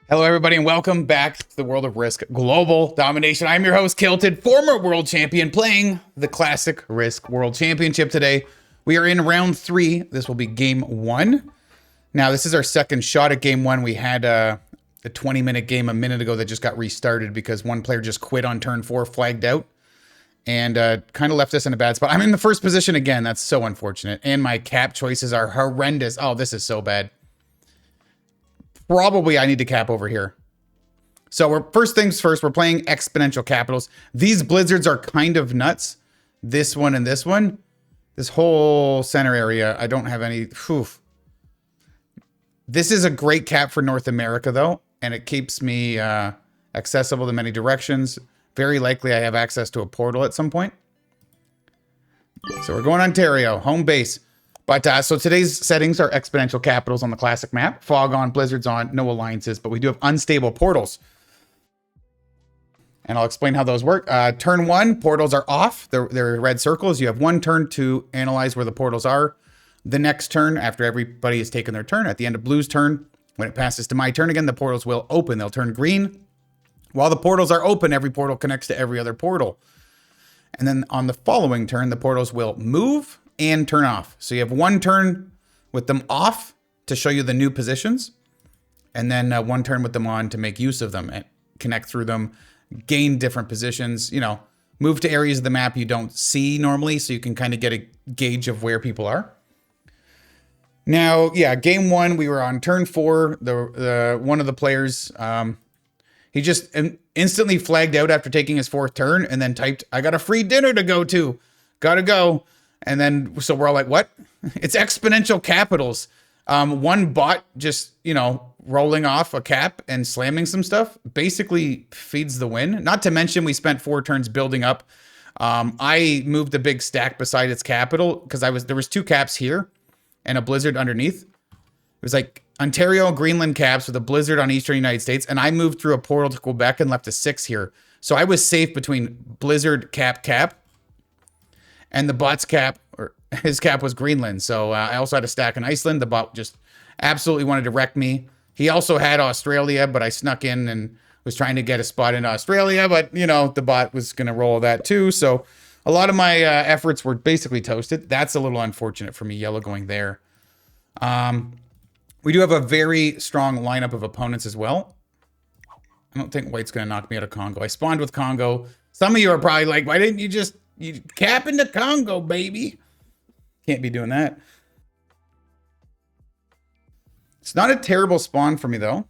Hello, everybody, and welcome back to the world of Risk Global Domination. I'm your host, Kilted, former world champion, playing the classic Risk World Championship today. We are in round 3. This will be game 1. Now, this is our second shot at game 1. We had a 20-minute game a minute ago that just got restarted because one player just quit on turn 4, flagged out, and kind of left us in a bad spot. I'm in the first position again. That's so unfortunate. And my cap choices are horrendous. Oh, this is so bad. Probably I need to cap over here. So we're first things first, we're playing exponential capitals. These blizzards are kind of nuts. This one and this one. This whole center area, I don't have any. Whew. This is a great cap for North America though, and it keeps me accessible to many directions. Very likely I have access to a portal at some point. So we're going Ontario, home base. But so today's settings are exponential capitals on the classic map. Fog on, blizzards on, no alliances, but we do have unstable portals. And I'll explain how those work. Turn 1, portals are off. They're red circles. You have 1 turn to analyze where the portals are. The next turn, after everybody has taken their turn, at the end of Blue's turn, when it passes to my turn again, the portals will open. They'll turn green. While the portals are open, every portal connects to every other portal. And then on the following turn, the portals will move and turn off. So you have 1 turn with them off to show you the new positions, and then 1 turn with them on to make use of them and connect through them, gain different positions, you know, move to areas of the map you don't see normally, so you can kind of get a gauge of where people are. Now, yeah, game 1, we were on turn 4. The one of the players, he just instantly flagged out after taking his 4th turn and then typed, "I got a free dinner to go to. Gotta go." And then, so we're all like, what? It's exponential capitals. One bot just, you know, rolling off a cap and slamming some stuff basically feeds the win. Not to mention we spent 4 turns building up. I moved a big stack beside its capital because there was 2 caps here and a blizzard underneath. It was like Ontario, Greenland caps with a blizzard on Eastern United States. And I moved through a portal to Quebec and left a 6 here. So I was safe between blizzard cap. And the bot's cap, or his cap, was Greenland. So I also had a stack in Iceland. The bot just absolutely wanted to wreck me. He also had Australia, but I snuck in and was trying to get a spot in Australia. But, you know, the bot was going to roll that too. So a lot of my efforts were basically toasted. That's a little unfortunate for me, yellow going there. We do have a very strong lineup of opponents as well. I don't think white's going to knock me out of Congo. I spawned with Congo. Some of you are probably like, why didn't you just... You cap into Congo, baby. Can't be doing that. It's not a terrible spawn for me, though.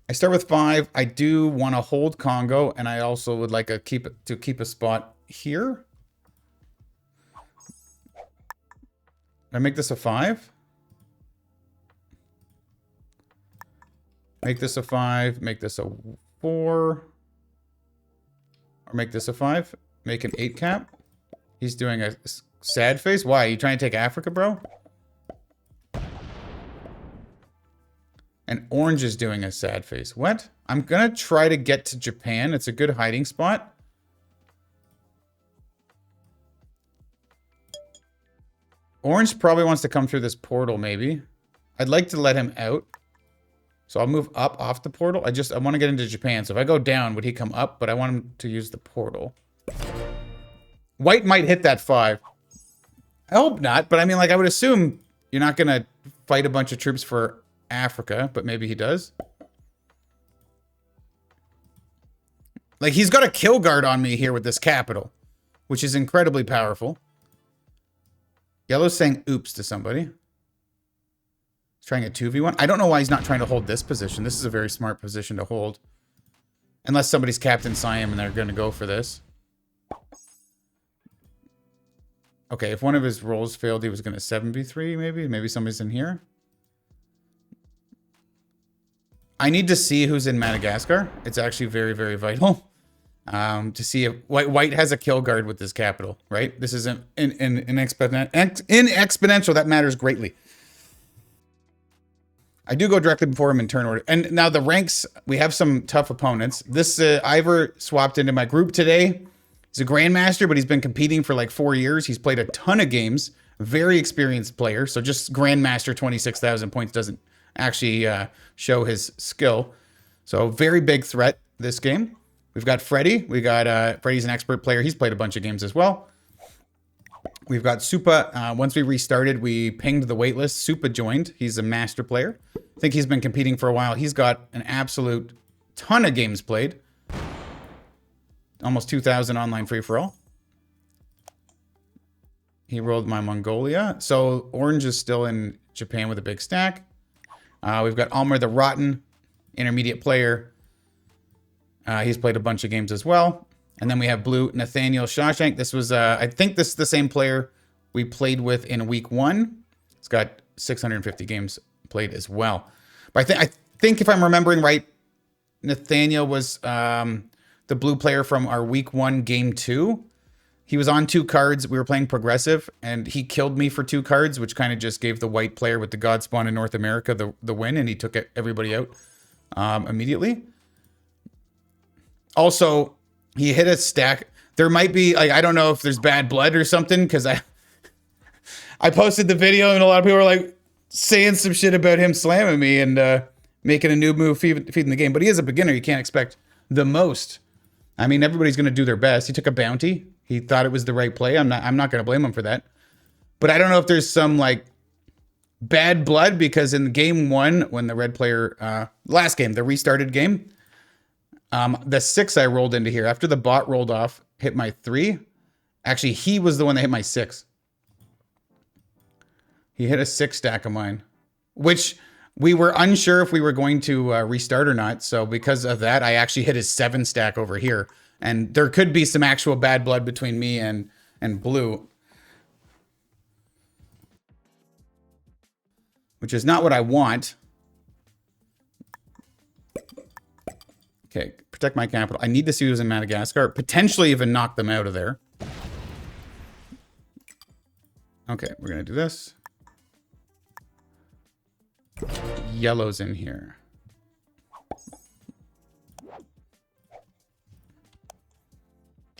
I start with 5. I do want to hold Congo, and I also would like to keep a spot here. I make this a 5. Make this a 5. Make this a 4. Or make this a 5. Make an 8 cap. He's doing a sad face. Why? Are you trying to take Africa, bro? And orange is doing a sad face. What? I'm going to try to get to Japan. It's a good hiding spot. Orange probably wants to come through this portal, maybe. I'd like to let him out. So I'll move up off the portal. I want to get into Japan. So if I go down, would he come up? But I want him to use the portal. White might hit that 5. I hope not. But I mean, like, I would assume you're not going to fight a bunch of troops for Africa. But maybe he does. Like, he's got a kill guard on me here with this capital, which is incredibly powerful. Yellow's saying oops to somebody. Trying a 2v1. I don't know why he's not trying to hold this position. This is a very smart position to hold. Unless somebody's Captain Siam and they're going to go for this. Okay, if one of his rolls failed, he was going to 7v3 maybe. Maybe somebody's in here. I need to see who's in Madagascar. It's actually very, very vital. To see if white has a kill guard with this capital, right? This is in exponential. That matters greatly. I do go directly before him in turn order. And now the ranks, we have some tough opponents. This Ivor swapped into my group today. He's a Grandmaster, but he's been competing for like 4 years. He's played a ton of games. Very experienced player. So just Grandmaster 26,000 points doesn't actually show his skill. So very big threat this game. We've got Freddy. We got Freddy's an expert player. He's played a bunch of games as well. We've got Supa. Once we restarted, we pinged the waitlist. Supa joined. He's a master player. I think he's been competing for a while. He's got an absolute ton of games played. Almost 2,000 online free-for-all. He rolled my Mongolia. So Orange is still in Japan with a big stack. We've got Almer the Rotten, intermediate player. He's played a bunch of games as well. And then we have Blue, Nathaniel Shawshank. This was, I think this is the same player we played with in week 1. He's got 650 games played as well. But I think if I'm remembering right, Nathaniel was the blue player from our week 1 game 2. He was on 2 cards. We were playing progressive, and he killed me for 2 cards, which kind of just gave the white player with the God Spawn in North America the win, and he took everybody out immediately. Also, he hit a stack. There might be, like, I don't know if there's bad blood or something, because I posted the video, and a lot of people were, like, saying some shit about him slamming me and making a new move feeding the game. But he is a beginner. You can't expect the most. I mean, everybody's going to do their best. He took a bounty. He thought it was the right play. I'm not going to blame him for that. But I don't know if there's some, like, bad blood, because in game 1, when the red player, last game, the restarted game, the 6 I rolled into here, after the bot rolled off, hit my 3. Actually, he was the one that hit my 6. He hit a 6 stack of mine, which we were unsure if we were going to restart or not. So because of that, I actually hit his 7 stack over here. And there could be some actual bad blood between me and Blue, which is not what I want. Okay, protect my capital. I need to see who's in Madagascar. Potentially even knock them out of there. Okay, we're going to do this. Yellow's in here.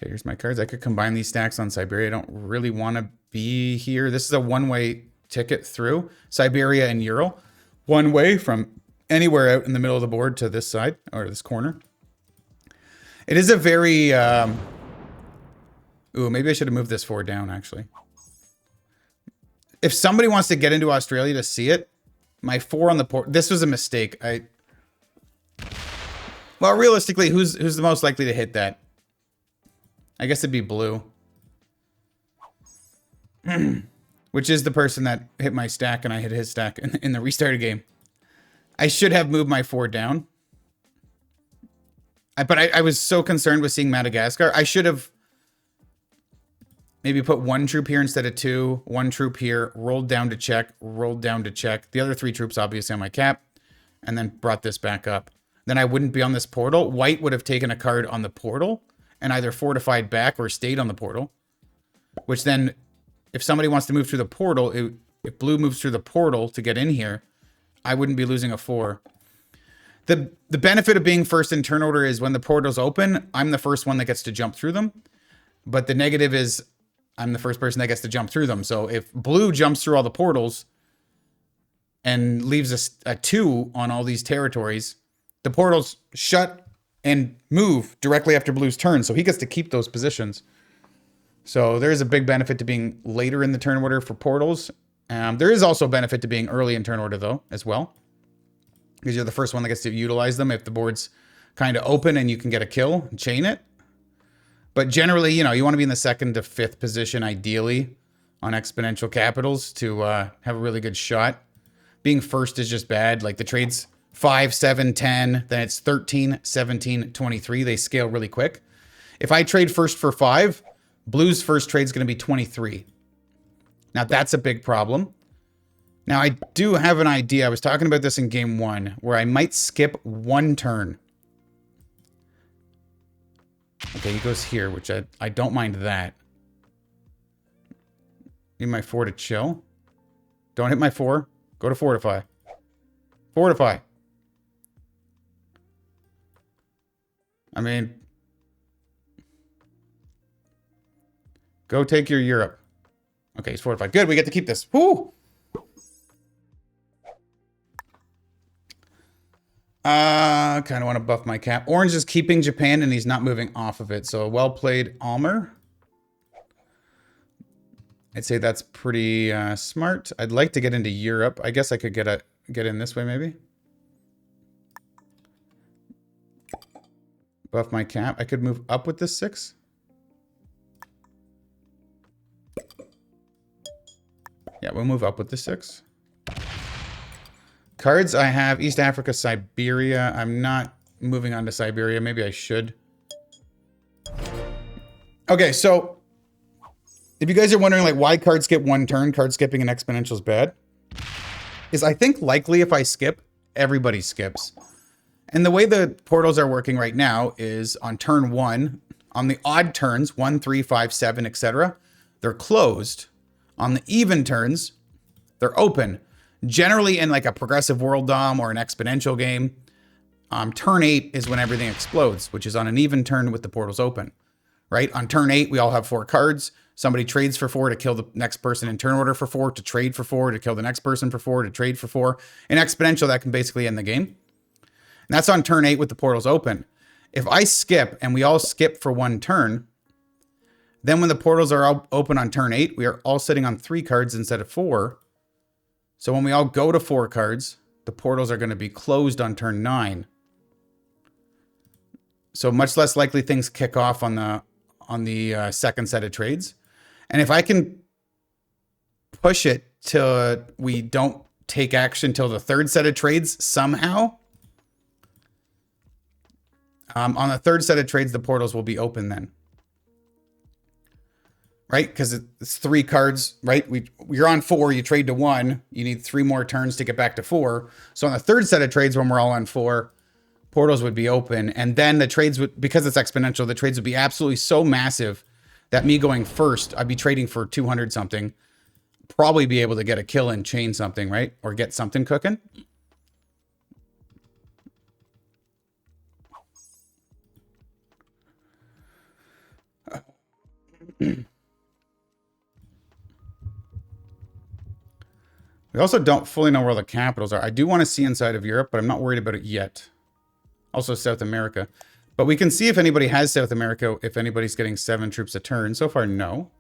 Okay, here's my cards. I could combine these stacks on Siberia. I don't really want to be here. This is a one-way ticket through Siberia and Ural. One way from anywhere out in the middle of the board to this side, or this corner. It is a very... Ooh, maybe I should have moved this 4 down, actually. If somebody wants to get into Australia to see it, my 4 on the port... This was a mistake. Well, realistically, who's the most likely to hit that? I guess it'd be Blue. Which is the person that hit my stack and I hit his stack in the restarted game. I should have moved my 4 down. But I was so concerned with seeing Madagascar. I should have maybe put 1 troop here instead of 2. 1 troop here, rolled down to check, rolled down to check. The other 3 troops obviously on my cap. And then brought this back up. Then I wouldn't be on this portal. White would have taken a card on the portal and either fortified back or stayed on the portal. Which then, if somebody wants to move through the portal, if Blue moves through the portal to get in here, I wouldn't be losing a 4. The benefit of being first in turn order is when the portals open, I'm the first one that gets to jump through them. But the negative is I'm the first person that gets to jump through them. So if Blue jumps through all the portals and leaves a 2 on all these territories, the portals shut and move directly after Blue's turn. So he gets to keep those positions. So there is a big benefit to being later in the turn order for portals. There is also a benefit to being early in turn order, though, as well. Because you're the first one that gets to utilize them if the board's kind of open and you can get a kill and chain it. But generally, you know, you want to be in the 2nd to 5th position, ideally, on exponential capitals to have a really good shot. Being first is just bad. Like the trades 5, 7, 10, then it's 13, 17, 23. They scale really quick. If I trade first for 5, Blue's first trade is going to be 23. Now, that's a big problem. Now, I do have an idea. I was talking about this in game 1, where I might skip 1 turn. Okay, he goes here, which I don't mind that. Need my 4 to chill. Don't hit my 4. Go to fortify. Fortify. I mean, go take your Europe. Okay, he's fortified. Good, we get to keep this. Woo! Kind of want to buff my cap. Orange is keeping Japan and he's not moving off of it. So well played, Almer. I'd say that's pretty smart. I'd like to get into Europe. I guess I could get in this way maybe. Buff my cap. I could move up with this 6. Yeah, we'll move up with the 6. Cards, I have East Africa, Siberia. I'm not moving on to Siberia. Maybe I should. Okay, so if you guys are wondering like why cards skip 1 turn, card skipping and exponential is bad, is I think likely if I skip, everybody skips. And the way the portals are working right now is on turn 1, on the odd turns, 1, 3, 5, 7, etc., they're closed. On the even turns, they're open. Generally in like a progressive world dom or an exponential game, turn 8 is when everything explodes, which is on an even turn with the portals open, right? On turn 8, we all have 4 cards. Somebody trades for 4 to kill the next person in turn order for 4, to trade for 4, to kill the next person for 4, to trade for 4. In exponential, that can basically end the game. And that's on turn 8 with the portals open. If I skip and we all skip for 1 turn, then when the portals are open on turn 8, we are all sitting on 3 cards instead of 4. So when we all go to 4 cards, the portals are going to be closed on turn 9. So much less likely things kick off on the second set of trades. And if I can push it till we don't take action till the 3rd set of trades somehow, on the 3rd set of trades, the portals will be open then. Right? Because it's 3 cards, right? You're on 4, you trade to 1, you need 3 more turns to get back to 4. So on the 3rd set of trades, when we're all on 4, portals would be open. And then the trades would, because it's exponential, the trades would be absolutely so massive that me going first, I'd be trading for 200 something, probably be able to get a kill and chain something, right? Or get something cooking. We also don't fully know where the capitals are. I do want to see inside of Europe, but I'm not worried about it yet. Also South America. But we can see if anybody has South America, if anybody's getting 7 troops a turn. So far, no.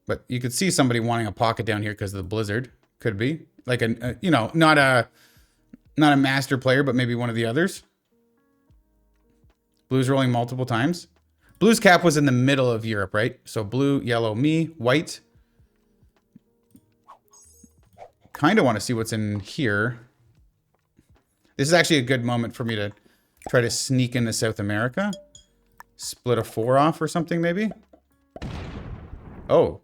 But you could see somebody wanting a pocket down here because of the blizzard. Could be. Like, you know, not a master player, but maybe one of the others. Blue's rolling multiple times. Blue's cap was in the middle of Europe, right? So blue, yellow, me, white. Kind of want to see what's in here. This is actually a good moment for me to try to sneak into South America. Split a 4 off or something, maybe. Oh.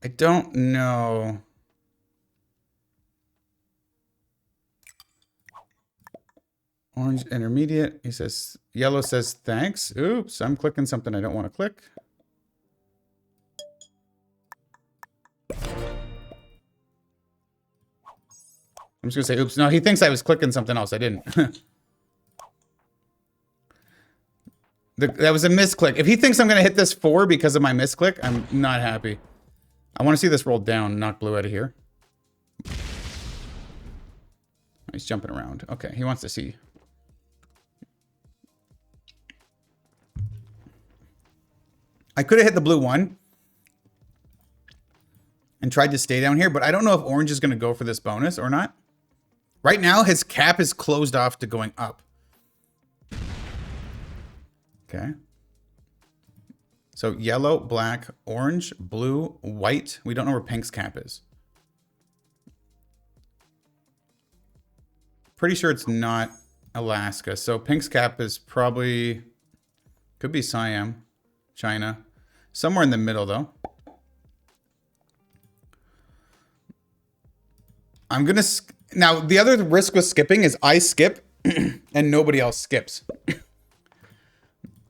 I don't know. Orange intermediate. He says, yellow says thanks. Oops, I'm clicking something I don't want to click. I'm just going to say, oops. No, he thinks I was clicking something else. I didn't. That was a misclick. If he thinks I'm going to hit this 4 because of my misclick, I'm not happy. I want to see this roll down, knock blue out of here. He's jumping around. Okay, he wants to see. I could have hit the blue 1 and tried to stay down here, but I don't know if orange is going to go for this bonus or not. Right now, his cap is closed off to going up. Okay. So yellow, black, orange, blue, white. We don't know where pink's cap is. Pretty sure it's not Alaska. So pink's cap is probably, could be Siam, China. Somewhere in the middle, though. I'm going to... Now, the other risk with skipping is I skip and nobody else skips.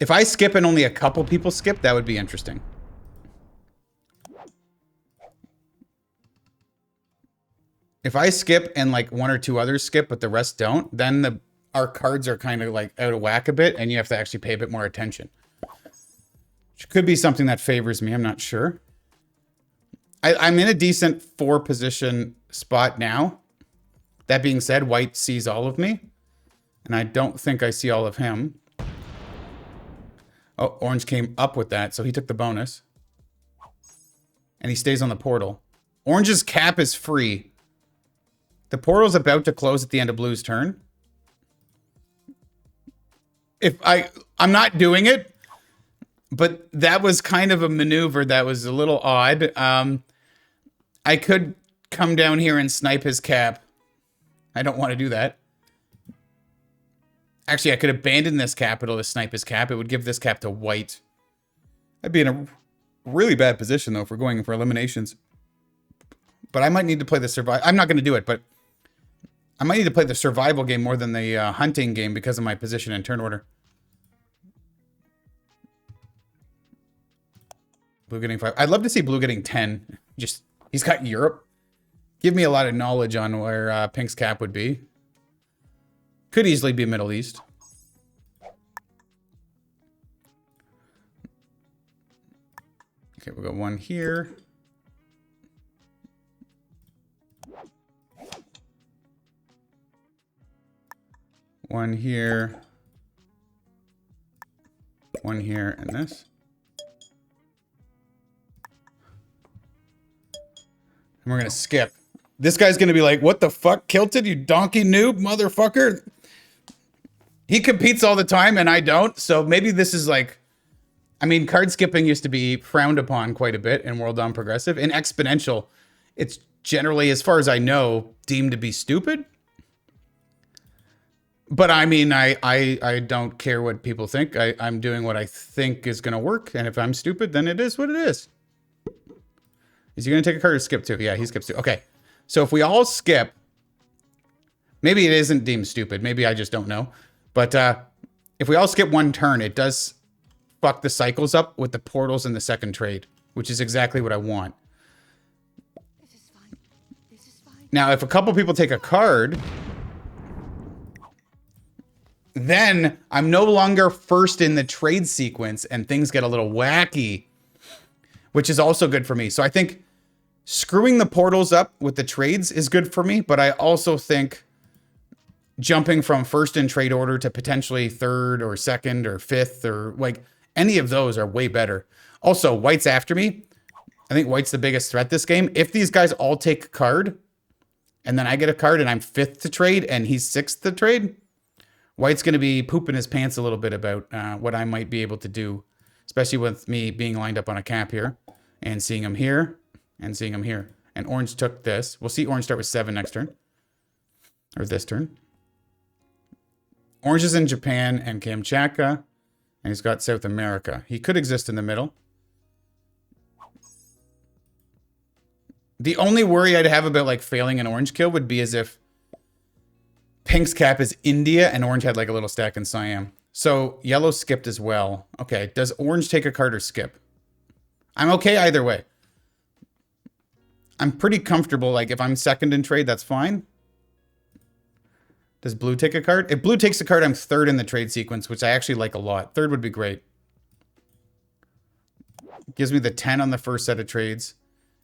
If I skip and only a couple people skip, that would be interesting. If I skip and like 1 or 2 others skip, but the rest don't, then our cards are kind of like out of whack a bit and you have to actually pay a bit more attention. Which could be something that favors me. I'm not sure. I'm in a decent 4 position spot now. That being said, white sees all of me. And I don't think I see all of him. Oh, orange came up with that, so he took the bonus. And he stays on the portal. Orange's cap is free. The portal's about to close at the end of blue's turn. I'm not doing it, but that was kind of a maneuver that was a little odd. I could come down here and snipe his cap. I don't want to do that. Actually, I could abandon this capital to snipe his cap. It would give this cap to white. I'd be in a really bad position, though, if we're going for eliminations. But I might need to play the survival. I'm not going to do it, but I might need to play the survival game more than the hunting game because of my position and turn order. Blue getting 5. I'd love to see blue getting 10. Just, he's got Europe. Give me a lot of knowledge on where pink's cap would be. Could easily be Middle East. Okay, we'll go 1 here. One here. 1 here, and this. And we're gonna skip. This guy's gonna be like, what the fuck, Kilted, you donkey noob, motherfucker? He competes all the time and I don't, so maybe this is like, I mean, card skipping used to be frowned upon quite a bit in World Dom Progressive. In Exponential, it's generally, as far as I know, deemed to be stupid. But I mean, I don't care what people think. I'm doing what I think is gonna work, and if I'm stupid, then it is what it is. Is he gonna take a card or skip 2? Yeah, he skips 2. Okay, so if we all skip, maybe it isn't deemed stupid. Maybe I just don't know. But if we all skip 1 turn, it does fuck the cycles up with the portals in the second trade, which is exactly what I want. This is fine. This is fine. Now, if a couple people take a card, then I'm no longer first in the trade sequence and things get a little wacky, which is also good for me. So I think screwing the portals up with the trades is good for me, but I also think jumping from first in trade order to potentially 3rd or 2nd or 5th or like any of those are way better. Also, white's after me. I think white's the biggest threat this game. If these guys all take a card and then I get a card and I'm 5th to trade and he's 6th to trade, white's going to be pooping his pants a little bit about what I might be able to do, especially with me being lined up on a cap here and seeing him here and seeing him here. And orange took this. We'll see orange start with 7 next turn or this turn. Orange is in Japan and Kamchatka, and he's got South America. He could exist in the middle. The only worry I'd have about like failing an orange kill would be as if pink's cap is India and orange had like a little stack in Siam. So yellow skipped as well. Okay, does orange take a card or skip? I'm okay either way. I'm pretty comfortable. Like if I'm 2nd in trade, that's fine. Does blue take a card? If blue takes a card, I'm 3rd in the trade sequence, which I actually like a lot. 3rd would be great. Gives me the 10 on the first set of trades.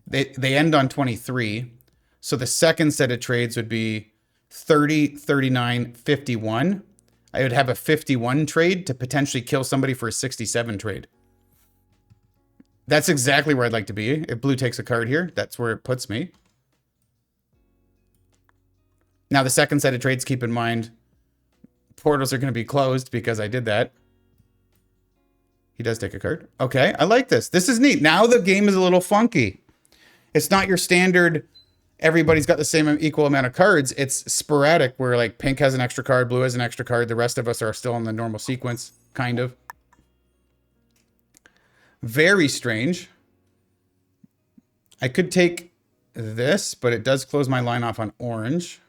They end on 23. So the second set of trades would be 30, 39, 51. I would have a 51 trade to potentially kill somebody for a 67 trade. That's exactly where I'd like to be. If blue takes a card here, that's where it puts me. Now, the second set of trades, keep in mind, portals are going to be closed because I did that. He does take a card. Okay, I like this. This is neat. Now the game is a little funky. It's not your standard, everybody's got the same equal amount of cards. It's sporadic where like pink has an extra card, blue has an extra card. The rest of us are still in the normal sequence, kind of. Very strange. I could take this, but it does close my line off on orange.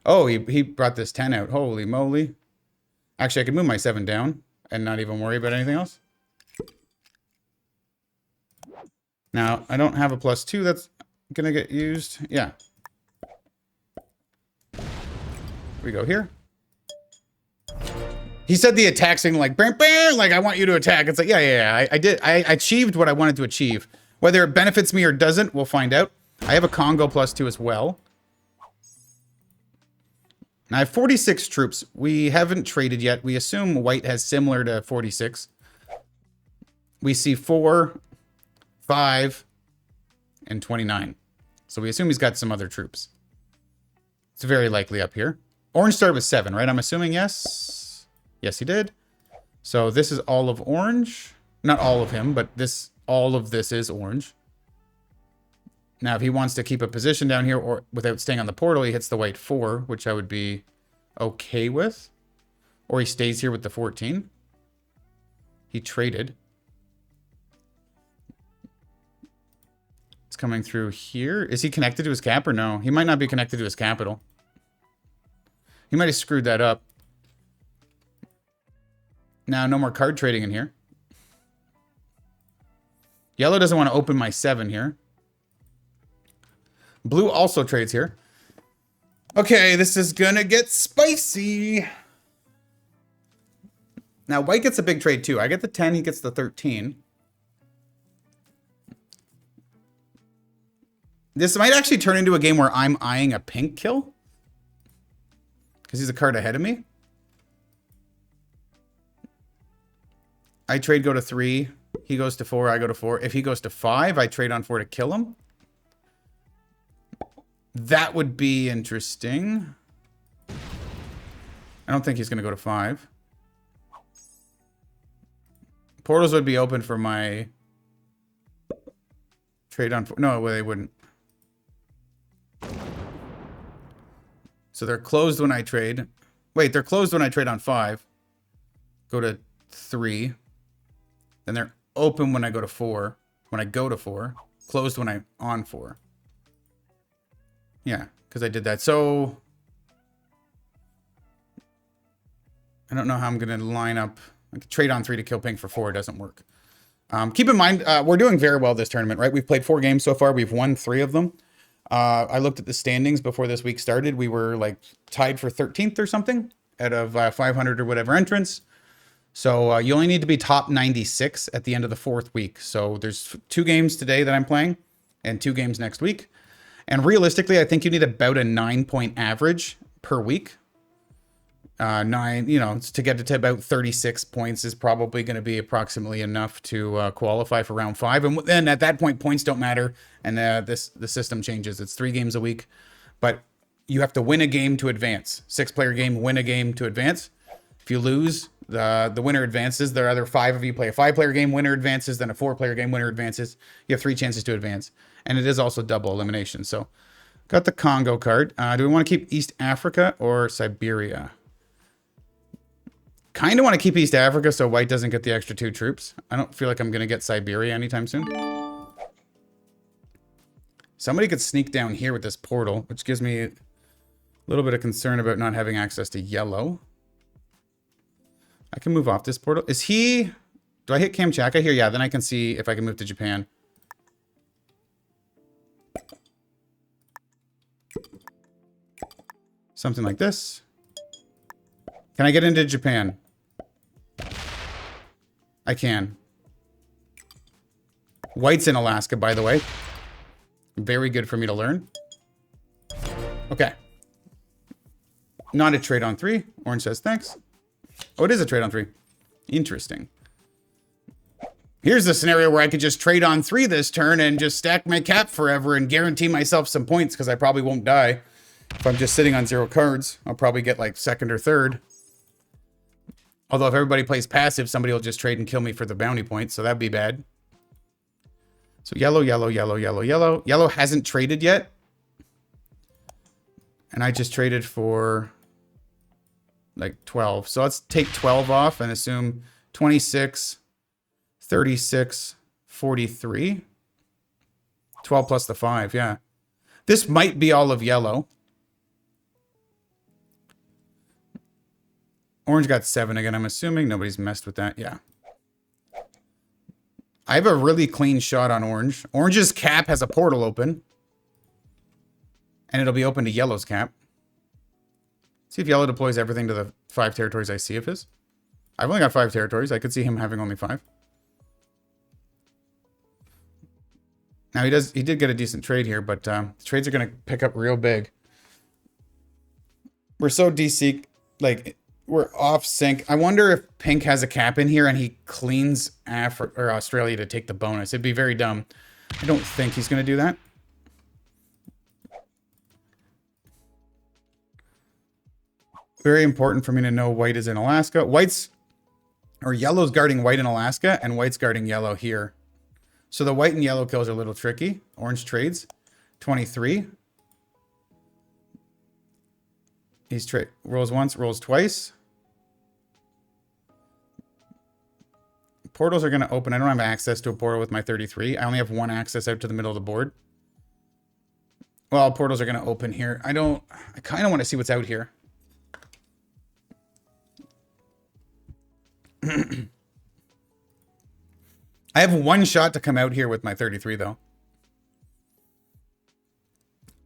Oh, he brought this 10 out. Holy moly. Actually, I could move my 7 down and not even worry about anything else. Now, I don't have a +2 that's going to get used. Yeah. We go here. He said the attack signal like, bam, bam, like I want you to attack. It's like, yeah. I did. I achieved what I wanted to achieve. Whether it benefits me or doesn't, we'll find out. I have a Congo +2 as well. I have 46 troops. We haven't traded yet. We assume white has similar to 46. We see 4, 5, and 29. So we assume he's got some other troops. It's very likely up here. Orange started with 7, right? I'm assuming yes. Yes, he did. So this is all of orange. Not all of him, but all of this is orange. Now, if he wants to keep a position down here or without staying on the portal, he hits the white 4, which I would be okay with. Or he stays here with the 14. He traded. It's coming through here. Is he connected to his cap or no? He might not be connected to his capital. He might have screwed that up. Now, no more card trading in here. Yellow doesn't want to open my 7 here. Blue also trades here. Okay, this is gonna get spicy. Now, white gets a big trade too. I get the 10, he gets the 13. This might actually turn into a game where I'm eyeing a pink kill. Because he's a card ahead of me. I trade go to 3. He goes to 4, I go to 4. If he goes to 5, I trade on 4 to kill him. That would be interesting. I don't think he's going to go to 5. Portals would be open for my trade on 4. No, well, they wouldn't. So they're closed when I trade. Wait, they're closed when I trade on 5. Go to 3. Then they're open when I go to 4. When I go to 4. Closed when I'm on 4. Yeah, because I did that. So I don't know how I'm going to line up. I could trade on 3 to kill pink for 4. It doesn't work. Keep in mind, we're doing very well this tournament, right? We've played 4 games so far. We've won 3 of them. I looked at the standings before this week started. We were like tied for 13th or something out of 500 or whatever entrants. So you only need to be top 96 at the end of the 4th week. So there's 2 games today that I'm playing and 2 games next week. And realistically, I think you need about a 9-point average per week. 9, you know, to get to about 36 points is probably going to be approximately enough to qualify for round 5. And then at that point, points don't matter. And the system changes. It's 3 games a week. But you have to win a game to advance. 6-player game, win a game to advance. If you lose, the winner advances. There are other 5 of you play a 5-player game, winner advances, then a 4-player game, winner advances. You have 3 chances to advance. And it is also double elimination. So, got the Congo card. Do we want to keep East Africa or Siberia? Kind of want to keep East Africa so white doesn't get the extra 2 troops. I don't feel like I'm going to get Siberia anytime soon. Somebody could sneak down here with this portal, which gives me a little bit of concern about not having access to yellow. I can move off this portal. Is he... Do I hit Kamchatka here? Yeah, then I can see if I can move to Japan. Something like this. Can I get into Japan? I can. White's in Alaska, by the way. Very good for me to learn. Okay. Not a trade on 3. Orange says thanks. Oh, it is a trade on 3. Interesting. Here's the scenario where I could just trade on 3 this turn and just stack my cap forever and guarantee myself some points because I probably won't die. If I'm just sitting on 0 cards, I'll probably get like 2nd or 3rd. Although if everybody plays passive, somebody will just trade and kill me for the bounty points, so that'd be bad. So yellow, yellow, yellow, yellow, yellow. Yellow hasn't traded yet. And I just traded for like 12. So let's take 12 off and assume 26, 36, 43. 12 plus the 5, yeah. This might be all of yellow. Orange got 7 again, I'm assuming. Nobody's messed with that. Yeah. I have a really clean shot on orange. Orange's cap has a portal open. And it'll be open to yellow's cap. See if yellow deploys everything to the 5 territories I see of his. I've only got 5 territories. I could see him having only 5. Now he did get a decent trade here, but trades are going to pick up real big. We're so DC, like, we're off sync. I wonder if Pink has a cap in here and he cleans Africa or Australia to take the bonus. It'd be very dumb. I don't think he's going to do that. Very important for me to know white is in Alaska. White's or yellow's guarding white in Alaska and white's guarding yellow here. So the white and yellow kills are a little tricky. Orange trades 23. He's rolls once, rolls twice. Portals are going to open. I don't have access to a portal with my 33. I only have 1 access out to the middle of the board. Well, portals are going to open here. I kind of want to see what's out here. I have 1 shot to come out here with my 33, though.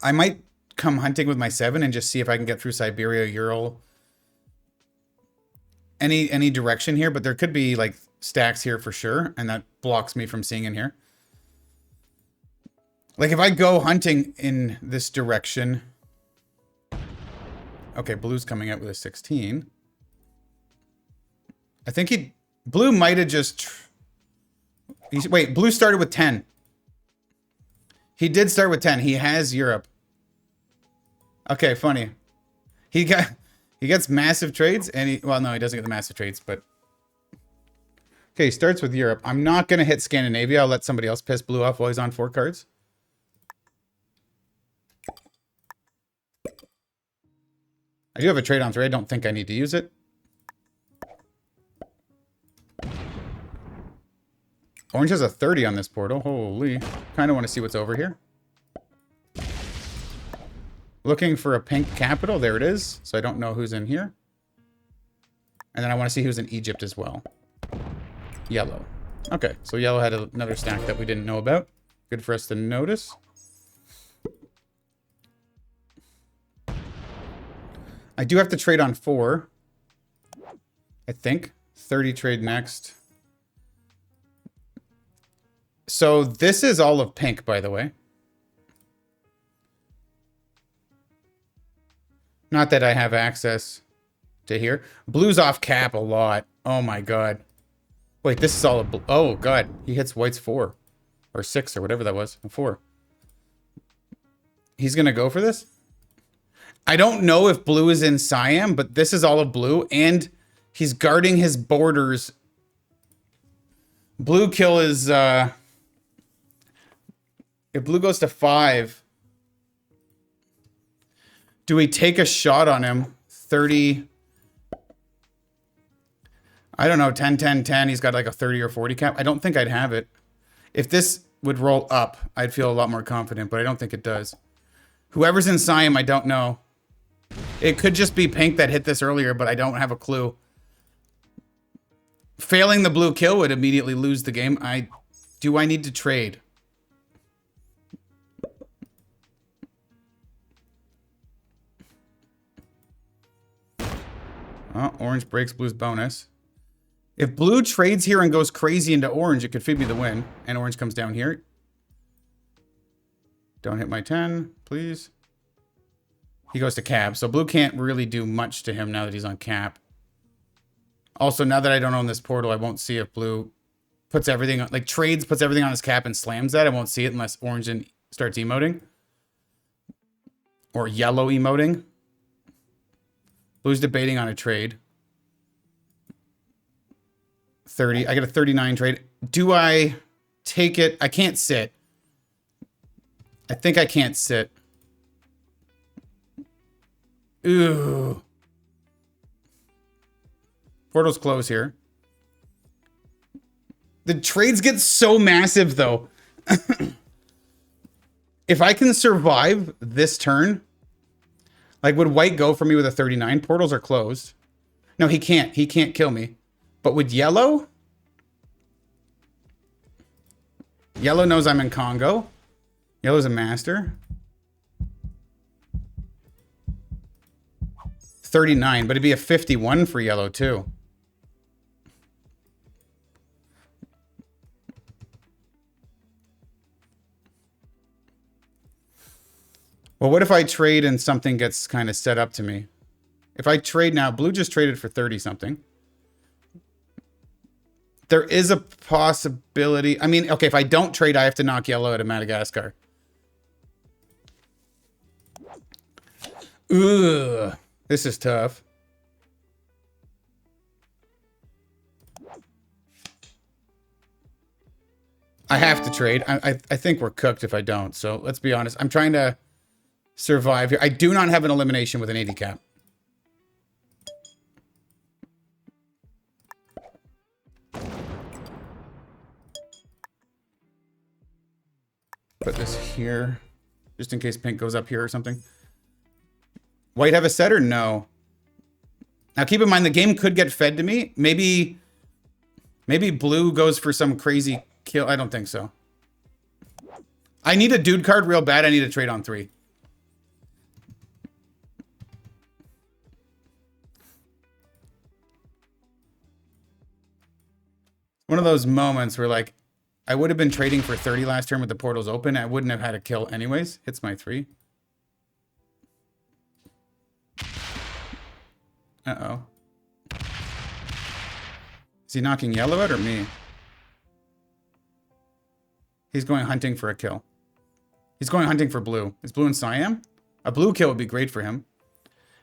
I might come hunting with my 7 and just see if I can get through Siberia, Ural, any direction here. But there could be like stacks here for sure, and that blocks me from seeing in here. Like if I go hunting in this direction. Okay, blue's coming out with a 16. I think blue might have just... Wait, blue started with 10. He did start with 10. He has Europe. Okay, funny. He gets massive trades and well, no, he doesn't get the massive trades, but okay, he starts with Europe. I'm not going to hit Scandinavia. I'll let somebody else piss blue off while he's on 4 cards. I do have a trade on 3. I don't think I need to use it. Orange has a 30 on this portal. Holy. Kind of want to see what's over here. Looking for a pink capital. There it is. So I don't know who's in here. And then I want to see who's in Egypt as well. Yellow. Okay. So yellow had another stack that we didn't know about. Good for us to notice. I do have to trade on 4. I think. 30 trade next. So this is all of pink, by the way. Not that I have access to here. Blue's off cap a lot. Oh my god. Wait, this is all of blue. Oh god. He hits white's 4. Or 6 or whatever that was. 4. He's going to go for this? I don't know if blue is in Siam, but this is all of blue. And he's guarding his borders. Blue kill is... If blue goes to 5, do we take a shot on him? 30. I don't know, 10, 10, 10. He's got like a 30 or 40 cap. I don't think I'd have it. If this would roll up, I'd feel a lot more confident, but I don't think it does. Whoever's in Siam, I don't know. It could just be pink that hit this earlier, but I don't have a clue. Failing the blue kill would immediately lose the game. Do I need to trade? Oh, orange breaks blue's bonus. If blue trades here and goes crazy into orange, it could feed me the win. And orange comes down here. Don't hit my 10, please. He goes to cap. So blue can't really do much to him now that he's on cap. Also, now that I don't own this portal, I won't see if blue puts everything on, like trades, puts everything on his cap and slams that. I won't see it unless orange starts emoting. Or yellow emoting. Blue's debating on a trade. 30. I get a 39 trade. Do I take it? I can't sit. I think I can't sit. Ooh. Portal's close here. The trades get so massive, though. If I can survive this turn... Like, would white go for me with a 39? Portals are closed. No, he can't. He can't kill me. But with yellow? Yellow knows I'm in Congo. Yellow's a master. 39, but it'd be a 51 for yellow, too. Well, what if I trade and something gets kind of set up to me? If I trade now, blue just traded for 30 something. There is a possibility. I mean, okay, if I don't trade, I have to knock yellow out of Madagascar. Ugh, this is tough. I have to trade. I think we're cooked if I don't. So let's be honest. I'm trying to survive here. I do not have an elimination with an 80 cap. Put this here, just in case pink goes up here or something. White have a setter? No. Now keep in mind, the game could get fed to me. Maybe blue goes for some crazy kill. I don't think so. I need a dude card real bad. I need to trade on 3. One of those moments where, like, I would have been trading for 30 last turn with the portals open. I wouldn't have had a kill anyways. Hits my 3. Uh-oh. Is he knocking yellow out or me? He's going hunting for a kill. He's going hunting for blue. Is blue in Siam? A blue kill would be great for him.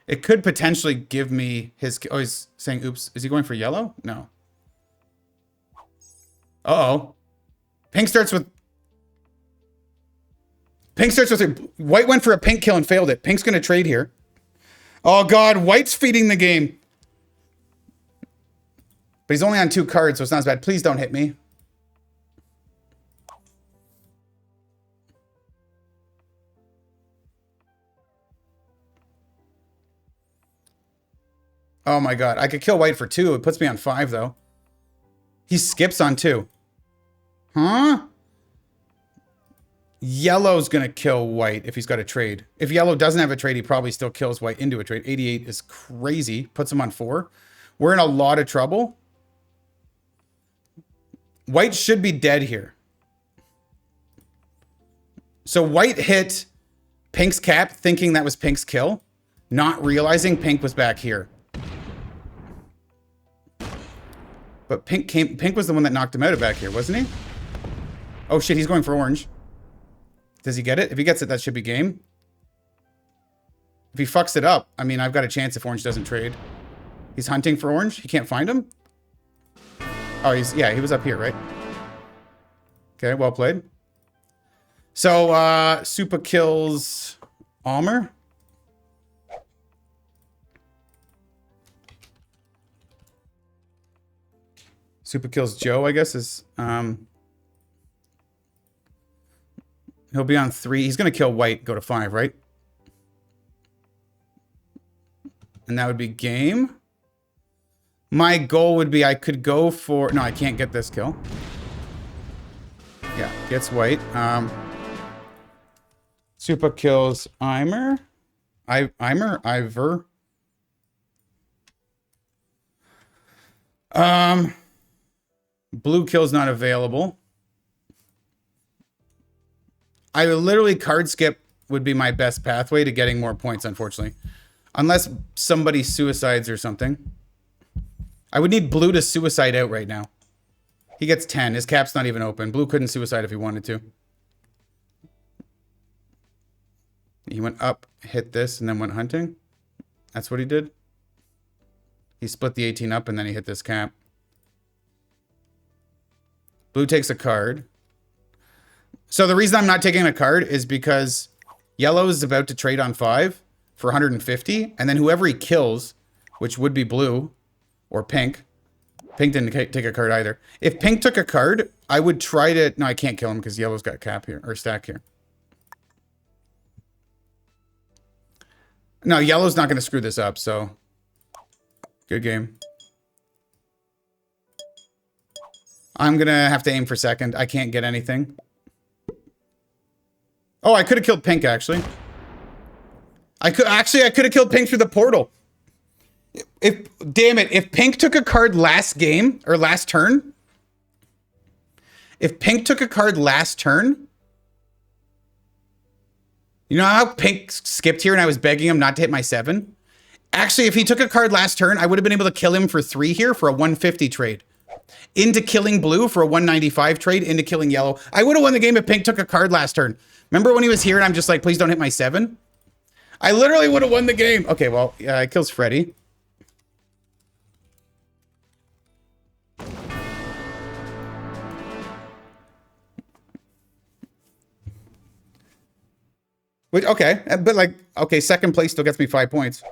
It could potentially give me his... Oh, he's saying, oops. Is he going for yellow? No. Uh-oh. Pink starts with... White went for a pink kill and failed it. Pink's going to trade here. Oh, God. White's feeding the game. But he's only on 2 cards, so it's not as bad. Please don't hit me. Oh, my God. I could kill white for 2. It puts me on 5, though. He skips on 2. Huh? Yellow's going to kill white if he's got a trade. If yellow doesn't have a trade, he probably still kills white into a trade. 88 is crazy. Puts him on 4. We're in a lot of trouble. White should be dead here. So white hit pink's cap thinking that was pink's kill, not realizing pink was back here. But pink was the one that knocked him out of back here, wasn't he? Oh shit, he's going for orange. Does he get it? If he gets it, that should be game. If he fucks it up, I mean, I've got a chance if orange doesn't trade. He's hunting for orange. He can't find him. Oh, yeah, he was up here, right? Okay, well played. So, Supa kills Almer. Supa kills Joe, I guess, is... He'll be on 3. He's going to kill white, go to 5, right? And that would be game. My goal would be I could go for... No, I can't get this kill. Yeah, gets white. Supa kills Ivor. Blue kill's not available. I literally card skip would be my best pathway to getting more points, unfortunately. Unless somebody suicides or something. I would need blue to suicide out right now. He gets 10. His cap's not even open. Blue couldn't suicide if he wanted to. He went up, hit this, and then went hunting. That's what he did. He split the 18 up, and then he hit this cap. Blue takes a card. So the reason I'm not taking a card is because yellow is about to trade on 5 for 150, and then whoever he kills, which would be blue or pink. Pink didn't take a card either. If pink took a card, I would try to... No, I can't kill him because yellow's got cap here, or stack here. No, yellow's not going to screw this up, so... Good game. I'm going to have to aim for second. I can't get anything. Oh, I could have killed pink, actually. I could have killed pink through the portal. Damn it, if pink took a card last game, or last turn. If pink took a card last turn. You know how pink skipped here and I was begging him not to hit my 7? Actually, if he took a card last turn, I would have been able to kill him for 3 here for a 150 trade. Into killing blue for a 195 trade, into killing yellow. I would have won the game if pink took a card last turn. Remember when he was here and I'm just like, please don't hit my 7? I literally would have won the game. Okay, well, it kills Freddy. Which, okay, but like, okay, second place still gets me 5 points.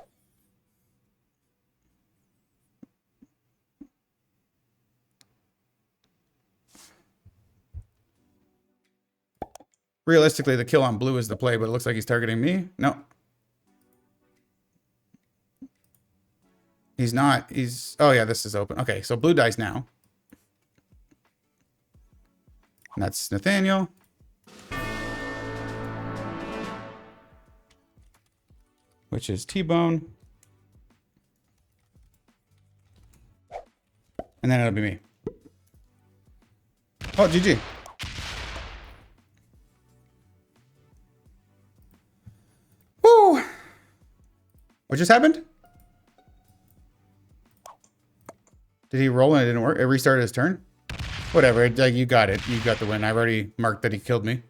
Realistically, the kill on blue is the play, but it looks like he's targeting me. No. He's not. He's... Oh, yeah, this is open. Okay, so blue dies now. And that's Nathaniel. Which is T-Bone. And then it'll be me. Oh, GG. Woo! What just happened? Did he roll and it didn't work? It restarted his turn? Whatever, like, you got it. You got the win. I've already marked that he killed me.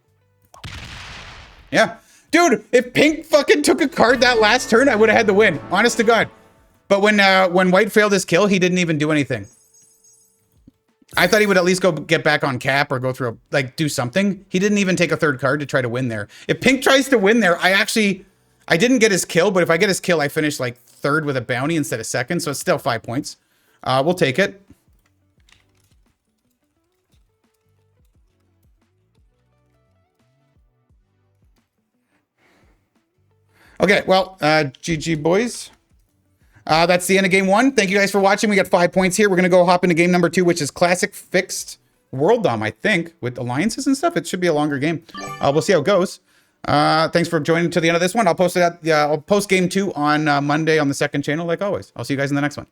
Yeah. Dude, if pink fucking took a card that last turn, I would have had the win. Honest to God. But when white failed his kill, he didn't even do anything. I thought he would at least go get back on cap or go through a, like, do something. He didn't even take a third card to try to win there. If pink tries to win there, I didn't get his kill, but if I get his kill, I finish like 3rd with a bounty instead of 2nd, so it's still 5 points. We'll take it. Okay, well, GG boys. That's the end of game 1. Thank you guys for watching. We got 5 points here. We're going to go hop into game number 2, which is classic fixed world dom, I think, with alliances and stuff. It should be a longer game. We'll see how it goes. Thanks for joining to the end of this one. I'll post it at I'll post game 2 on Monday on the 2nd channel, like always. I'll see you guys in the next one.